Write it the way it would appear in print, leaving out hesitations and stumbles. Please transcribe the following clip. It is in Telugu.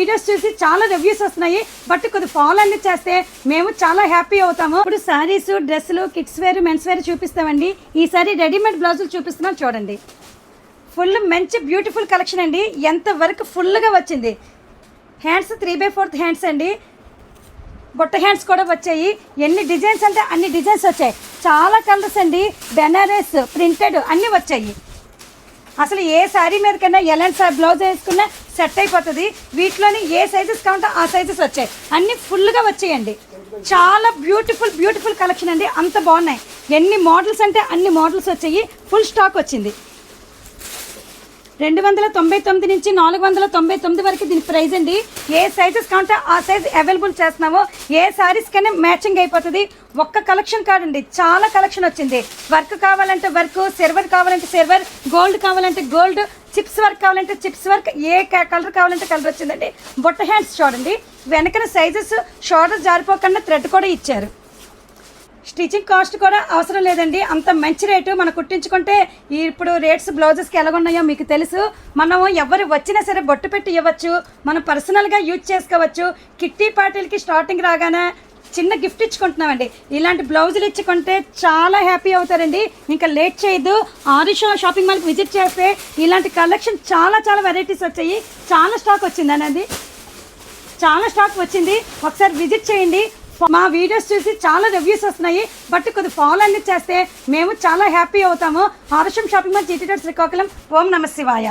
వీడియోస్ చూసి చాలా రివ్యూస్ వస్తున్నాయి. బట్ కొద్ది ఫాలో అన్ని చేస్తే మేము చాలా హ్యాపీ అవుతాము. ఇప్పుడు శారీస్, డ్రెస్సులు, కిడ్స్ వేర్, మెన్స్ వేర్ చూపిస్తామండి. ఈసారి రెడీమేడ్ బ్లౌజులు చూపిస్తున్నాం చూడండి. ఫుల్ మంచి బ్యూటిఫుల్ కలెక్షన్ అండి. ఎంత వరకు ఫుల్గా వచ్చింది. హ్యాండ్స్ 3/4 హ్యాండ్స్ అండి. బొట్ట హ్యాండ్స్ కూడా వచ్చాయి. ఎన్ని డిజైన్స్ అంటే అన్ని డిజైన్స్ వచ్చాయి. చాలా కలర్స్ అండి. బెనారస్ ప్రింటెడ్ అన్నీ వచ్చాయి. అసలు ఏ శారీ మీద కన్నా ఎలాంటి బ్లౌజ్ వేసుకున్నా సెట్ అయిపోతుంది. వీటిలోని ఏ సైజెస్ కావాలంటే ఆ సైజెస్ వచ్చాయి. అన్నీ ఫుల్గా వచ్చాయండి. చాలా బ్యూటిఫుల్ కలెక్షన్ అండి. అంత బాగున్నాయి. ఎన్ని మోడల్స్ అంటే అన్ని మోడల్స్ వచ్చాయి. ఫుల్ స్టాక్ వచ్చింది. 299 నుంచి 499 వరకు దీని ప్రైస్ అండి. ఏ సైజెస్ కావాలంటే ఆ సైజ్ అవైలబుల్ చేస్తున్నామో. ఏ శారీస్ కన్నా మ్యాచింగ్ అయిపోతుంది. ఒక్క కలెక్షన్ కాదండి, చాలా కలెక్షన్ వచ్చింది. వర్క్ కావాలంటే వర్క్, సిల్వర్ కావాలంటే సిల్వర్, గోల్డ్ కావాలంటే గోల్డ్, చిప్స్ వర్క్ కావాలంటే చిప్స్ వర్క్, ఏ కలర్ కావాలంటే కలర్ వచ్చిందండి. బొట్ట హ్యాండ్స్ చూడండి. వెనకన సైజెస్ షోల్డర్ జారిపోకుండా థ్రెడ్ కూడా ఇచ్చారు. స్టిచ్చింగ్ కాస్ట్ కూడా అవసరం లేదండి. అంత మంచి రేటు. మనం కుట్టించుకుంటే ఇప్పుడు రేట్స్ బ్లౌజెస్కి ఎలాగున్నాయో మీకు తెలుసు. మనం ఎవరు వచ్చినా సరే బొట్టు పెట్టి ఇవ్వచ్చు. మనం పర్సనల్గా యూజ్ చేసుకోవచ్చు. కిట్టి పార్టీలకి స్టార్టింగ్ రాగానే చిన్న గిఫ్ట్ ఇచ్చుకుంటున్నామండి. ఇలాంటి బ్లౌజులు ఇచ్చుకుంటే చాలా హ్యాపీ అవుతారండి. ఇంకా లేట్ చేయొద్దు. ఆరిషా షాపింగ్ మాల్కి విజిట్ చేస్తే ఇలాంటి కలెక్షన్ చాలా వెరైటీస్ వచ్చాయి. చాలా స్టాక్ వచ్చింది అనేది. చాలా స్టాక్ వచ్చింది. ఒకసారి విజిట్ చేయండి. మా వీడియోస్ చూసి చాలా రివ్యూస్ వస్తున్నాయి. బట్ కొద్ది ఫాలో అన్ని చేస్తే మేము చాలా హ్యాపీ అవుతాము. Arusham shopping mall, GT road, Srikakulam. ఓం నమః శివాయ.